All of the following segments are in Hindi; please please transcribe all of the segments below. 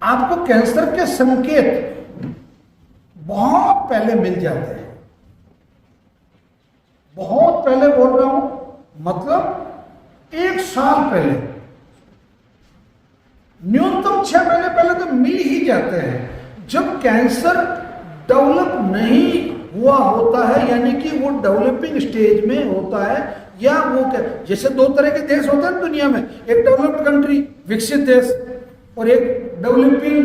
आपको कैंसर के संकेत बहुत पहले मिल जाते हैं। बहुत पहले बोल रहा हूं, मतलब 1 साल पहले, न्यूनतम 6 महीने पहले तो मिल ही जाते हैं। जब कैंसर डेवलप नहीं हुआ होता है, यानी कि वो डेवलपिंग स्टेज में होता है, या वो जैसे 2 तरह के देश होते हैं दुनिया में, एक डेवलप्ड कंट्री विकसित देश, और एक डेवलपिंग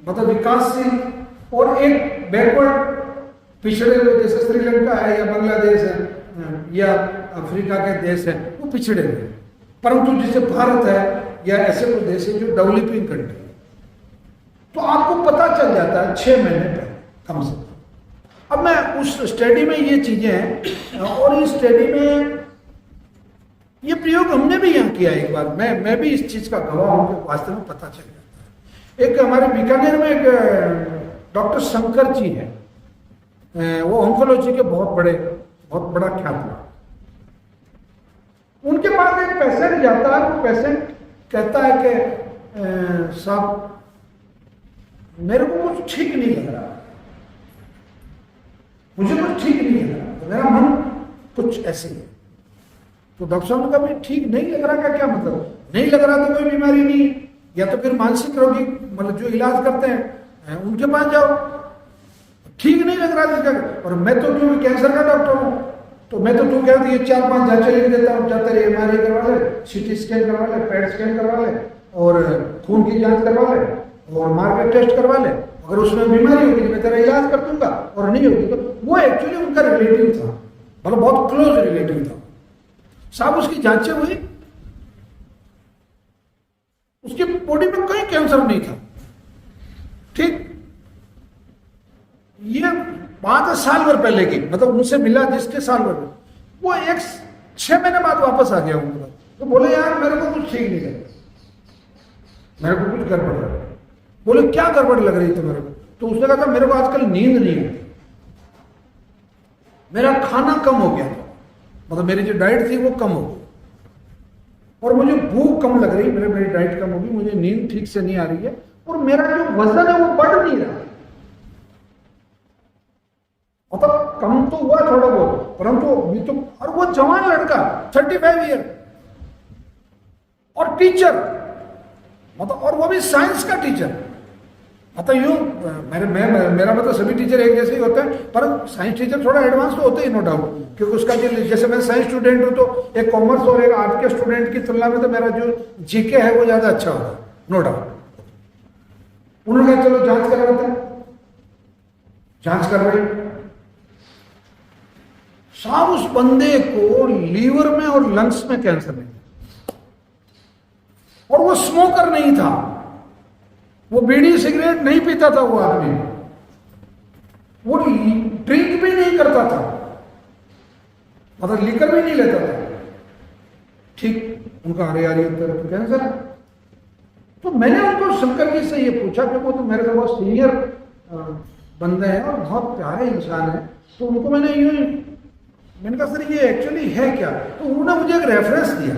मतलब विकासशील, और एक बैकवर्ड पिछड़े हुए जैसे श्रीलंका है या बांग्लादेश है या अफ्रीका के देश है, वो पिछड़े हुए। परंतु जैसे भारत है या ऐसे कोई देश है जो डेवलपिंग कंट्री, तो आपको पता चल जाता है 6 महीने पहले कम से कम। अब मैं उस स्टडी में ये चीजें हैं, और इस स्टडी में ये प्रयोग हमने भी यहाँ किया एक बार, मैं भी इस चीज का गवाह हूं कि वास्तव में पता चल जाता है। एक हमारे बीकानेर में एक डॉक्टर शंकर जी हैं, वो ऑन्कोलॉजी के बहुत बड़ा ख्याति। उनके पास एक पेशेंट जाता है, वो पेशेंट कहता है कि साहब मेरे को कुछ ठीक नहीं लग रहा, मुझे कुछ ठीक नहीं लग रहा, तो मेरा मन कुछ ऐसे है। तो डॉक्टर साहब ने कहा भाई ठीक नहीं लग रहा का क्या मतलब? नहीं लग रहा तो कोई बीमारी नहीं, या तो फिर मानसिक रोगी मतलब जो इलाज करते हैं उनके पास जाओ। ठीक नहीं लग रहा जिसका, और मैं तो क्योंकि कैंसर का डॉक्टर हूं, तो मैं तो तू कह दिए 4-5 जांचें लिख देता हूँ, जाते रहे MRI करवा ले, CT स्कैन करवा ले, PET स्कैन करवा ले, और खून की जांच करवा ले, और मार्कर टेस्ट करवा ले। अगर उसमें बीमारी होगी तो मैं तेरा इलाज कर दूंगा, और नहीं होगी तो वो एक्चुअली उनका रिलेटिव था, मतलब बहुत क्लोज रिलेटिव था। साहब उसकी जांचें हुई, उसकी बॉडी में कोई कैंसर नहीं था। ठीक, ये 5 साल भर पहले की, मतलब उनसे मिला जिसके साल भर, वो 6 महीने बाद वापस आ गया उनका। तो बोले यार मेरे को कुछ ठीक नहीं लग रहा, मेरे को कुछ गड़बड़ लग रहा। बोले क्या गड़बड़ लग रही थी मेरे को? तो उसने कहा था मेरे को आजकल नींद नहीं आती, मेरा खाना कम हो गया था, मतलब मेरी जो डाइट थी वो कम हो गई, और मुझे भूख कम लग रही, मेरी डाइट कम होगी, मुझे नींद ठीक से नहीं आ रही है, और मेरा जो वजन है वो बढ़ नहीं रहा। मतलब कम तो हुआ थोड़ा बहुत, परंतु अभी तो, और वो जवान लड़का 35 ईयर, और टीचर, मतलब और वो भी साइंस का टीचर। मतलब यूं मेरा मतलब सभी टीचर एक जैसे ही होते हैं, पर साइंस टीचर थोड़ा एडवांस तो होते ही नो डाउट, क्योंकि उसका जो, जैसे मैं साइंस स्टूडेंट हूं तो एक कॉमर्स और एक आर्ट के स्टूडेंट की तुलना में तो मेरा जो जीके है वो ज्यादा अच्छा होगा, नो डाउट। उन्होंने कहा चलो जांच करवाते हैं, जांच करवाई। साहब उस बंदे को लीवर में और लंग्स में कैंसर नहीं था, और वो स्मोकर नहीं था, वो बीड़ी सिगरेट नहीं पीता था, वो आदमी वो ड्रिंक भी नहीं करता था, मतलब लिकर भी नहीं लेता था। ठीक, उनका अरे यार ये तो कैंसर है। तो मैंने उनको शंकर जी से ये पूछा कि वो तो मेरे को बहुत सीनियर बंदे हैं और बहुत प्यारे इंसान है, तो उनको मैंने कहा सर ये एक्चुअली है क्या? तो उन्होंने मुझे एक रेफरेंस दिया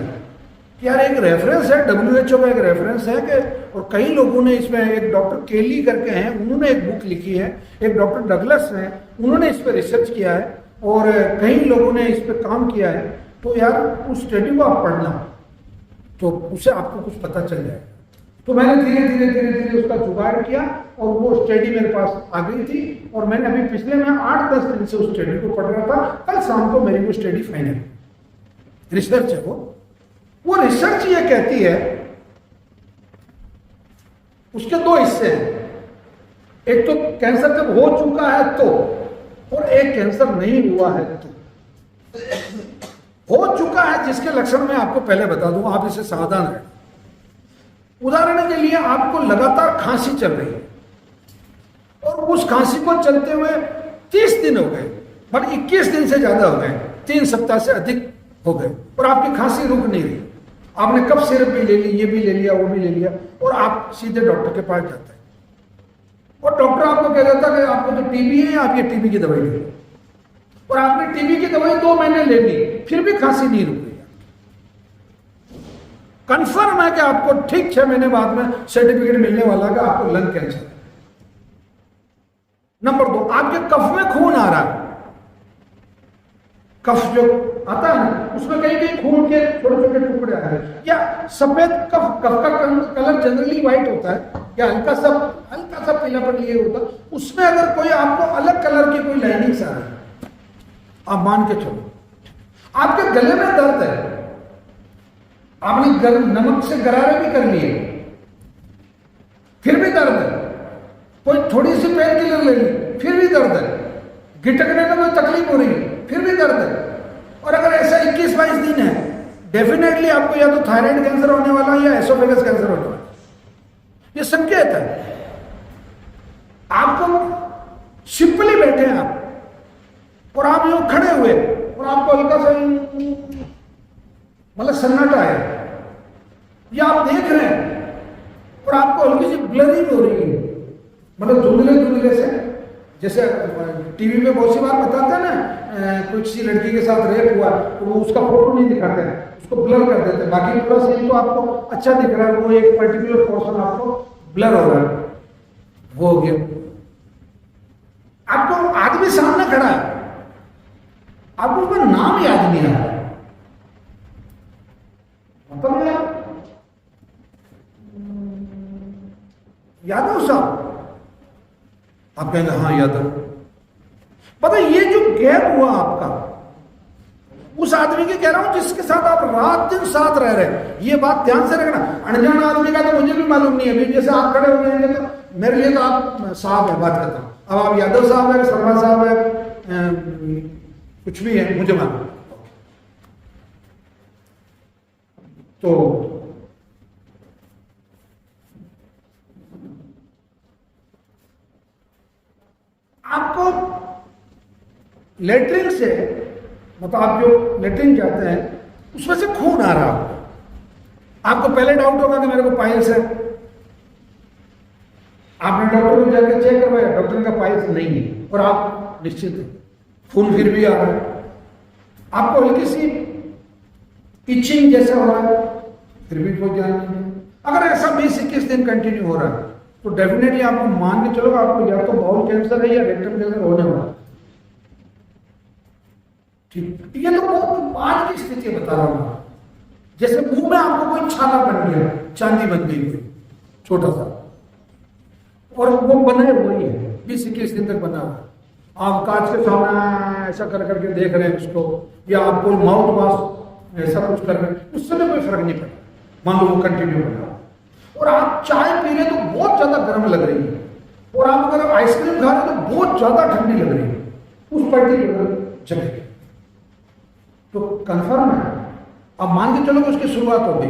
कि यार एक रेफरेंस है, WHO का एक रेफरेंस है कि, और कई लोगों ने इसमें, एक डॉक्टर केली करके हैं, उन्होंने एक बुक लिखी है, एक डॉक्टर डगलस हैं, उन्होंने इस पर रिसर्च किया है, और कई लोगों ने इस पर काम किया है। तो यार उस स्टडी को आप पढ़ना, तो उससे आपको कुछ पता चल जाएगा। तो मैंने धीरे धीरे उसका जुगाड़ किया, और वो स्टडी मेरे पास आ गई थी, और मैंने अभी पिछले में 8-10 दिन से उस स्टडी को पढ़ रहा था। कल शाम को मेरी वो स्टडी फाइनल रिसर्च है। वो रिसर्च ये कहती है, उसके 2 हिस्से हैं, एक तो कैंसर जब हो चुका है तो, और एक कैंसर नहीं हुआ है तो। हो चुका है जिसके लक्षण मैं आपको पहले बता दूं, आप इसे सावधान रहें। उदाहरण के लिए आपको लगातार खांसी चल रही है, और उस खांसी को चलते हुए 30 दिन हो गए, पर 21 दिन से ज्यादा हो गए, 3 सप्ताह से अधिक हो गए, और आपकी खांसी रुक नहीं रही। आपने कब सिरप भी ले ली, ये भी ले लिया, वो भी ले लिया, और आप सीधे डॉक्टर के पास जाते हैं, और डॉक्टर आपको कह देता है कि आपको तो टीबी है, आप ये टीबी की दवाई ले लो, और आपने टीबी की दवाई 2 महीने ले ली, फिर भी खांसी नहीं रुक रही। कंफर्म है कि आपको ठीक 6 महीने बाद में सर्टिफिकेट मिलने वाला है कि आपको लंग कैंसर है। नंबर 2, आपके कफ में खून आ रहा है, कफ जो आता है ना उसमें कहीं कहीं खून के छोटे छोटे टुकड़े आ रहे हैं, या सफेद कफ का कलर जनरली व्हाइट होता है या हल्का सा पीलापन लिए होता है, उसमें अगर कोई आपको अलग कलर की कोई लाइनिंग्स आ रही है, आप मान के चलो। आपके गले में दर्द है, आपने नमक से गरारे भी कर लिए, फिर भी दर्द है, कोई थोड़ी सी पेन किलर ले ली, फिर भी दर्द है, गिटकने में कोई तकलीफ हो रही है, फिर भी दर्द है, और अगर ऐसा 21-22 दिन है, डेफिनेटली आपको या तो थायराइड कैंसर होने वाला है या एसोफेगस कैंसर होने वाला है। ये संकेत है। आपको सिंपली बैठे हैं आप, और आप यूं खड़े हुए और आपको हल्का सा मतलब सन्नाटा है, या आप देख रहे हैं और आपको हल्की सी ब्लरिंग हो रही है, मतलब धुंधले से, जैसे टीवी पे बहुत सी बार बताते हैं ना, कुछ सी लड़की के साथ रेप हुआ तो वो उसका फोटो नहीं दिखाते हैं, उसको ब्लर कर देते हैं, बाकी पूरा सीन तो आपको अच्छा दिख रहा है, वो एक पर्टिकुलर पोर्शन आपको ब्लर हो रहा है, वो हो गया। आपको आदमी सामने खड़ा है, आपको उसका नाम याद नहीं आ रहा, मतलब यादव साहब, आप कहेंगे हाँ यादव। पता ये जो गैप हुआ आपका, उस आदमी के कह रहा हूं जिसके साथ आप रात दिन साथ रह रहे हैं, ये बात ध्यान से रखना। अनजान आदमी का तो मुझे भी मालूम नहीं है, अभी जैसे आप खड़े हो जाएंगे तो मेरे लिए तो आप साहब है, बात करता हूं। अब आप यादव साहब है, शर्मा साहब है, कुछ भी है, मुझे मालूम। तो आपको लेटरिन से, मतलब आप जो लेटरिन जाते हैं उसमें से खून आ रहा है, आपको पहले डाउट होगा कि मेरे को पाइल्स है, आपने डॉक्टर को जाकर चेक करवाया, डॉक्टर का पाइल्स नहीं है, और आप निश्चित है खून फिर भी आ रहा है, आपको हल्की सी इचिंग जैसा हो रहा है, फिर भी कोई ध्यान नहीं है। अगर ऐसा 20-21 दिन कंटिन्यू हो रहा है तो डेफिनेटली आपको मान के चलो आपको या तो बाउल कैंसर है या रेक्टम कैंसर होने वाला है। ठीक, ये तो बहुत बाद की स्थिति बता रहा हूं, जैसे मुंह में आपको कोई छाला बन गया, चांदी बन गई कोई छोटा सा, और वो बने हुई है 20-21 दिन तक बना हुआ, आप कांच के सामने ऐसा कर करके देख रहे हैं उसको, या आप कोई माउथ वॉश ऐसा कुछ कर रहे हैं, उससे कोई फर्क नहीं पड़ता, मान लो वो कंटिन्यू बना, और आप चाय पी रहे तो बहुत ज्यादा गर्म लग रही है, और आप अगर आइसक्रीम खा रहे तो बहुत ज्यादा ठंडी लग रही है उस पर्टिकुलर जगह, तो कंफर्म है, आप मान के चलो कि उसकी शुरुआत हो गई,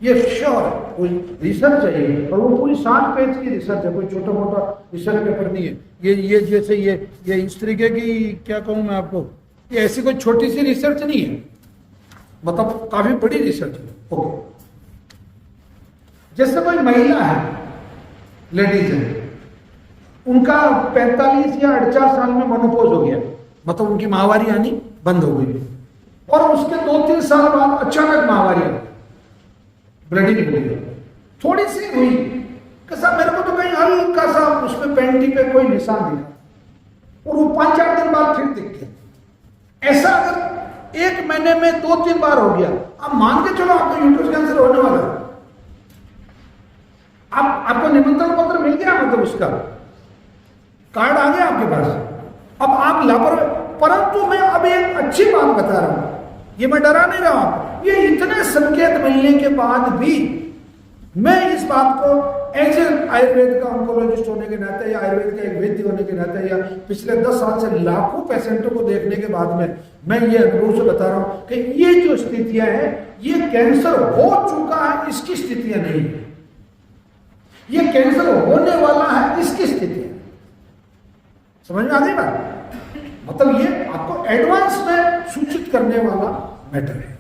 ये श्योर है, कोई रिसर्च है ये, और वो पूरी 60 पेज की रिसर्च है, कोई छोटा मोटा रिसर्च पेपर नहीं है ये जैसे ये इस तरीके की, क्या कहूँ मैं आपको, ये ऐसी कोई छोटी सी रिसर्च नहीं है, मतलब काफी बड़ी रिसर्च है। ओके, जैसे कोई महिला है, लेडीज है, उनका 45 या 48 साल में मोनोपोज हो गया, मतलब उनकी माहवारी आनी बंद हो गई, और उसके 2-3 साल बाद अचानक माहवारी आई, ब्लडिंग हो गई, थोड़ी सी हुई, कैसा मेरे को तो कहीं हल्का सा उसमें पैंटी पे कोई निशान दिखा, और वो 5-4 दिन बाद फिर दिख गया। ऐसा अगर 1 महीने में 2-3 बार हो गया, आप मान के चलो आपको यूट्रस कैंसर होने वाला है। आपको निमंत्रण पत्र मिल गया, मतलब उसका कार्ड आ गया आपके पास, अब आप लापरवाही, परंतु मैं अब एक अच्छी बात बता रहा हूं, ये मैं डरा नहीं रहा हूं, ये इतने संकेत मिलने के बाद भी मैं इस बात को एज ए आयुर्वेद का ऑन्कोलॉजिस्ट होने के नाते, या आयुर्वेद का एक वैद्य होने के नाते, या पिछले 10 साल से लाखों पेशेंटों को देखने के बाद में मैं ये अनुभव से बता रहा हूं कि ये जो स्थितियां हैं, ये कैंसर हो चुका है इसकी स्थितियां नहीं है, ये कैंसर होने वाला है इसकी स्थिति है। समझ में आ गई बात? मतलब ये आपको एडवांस में सूचित करने वाला मैटर है।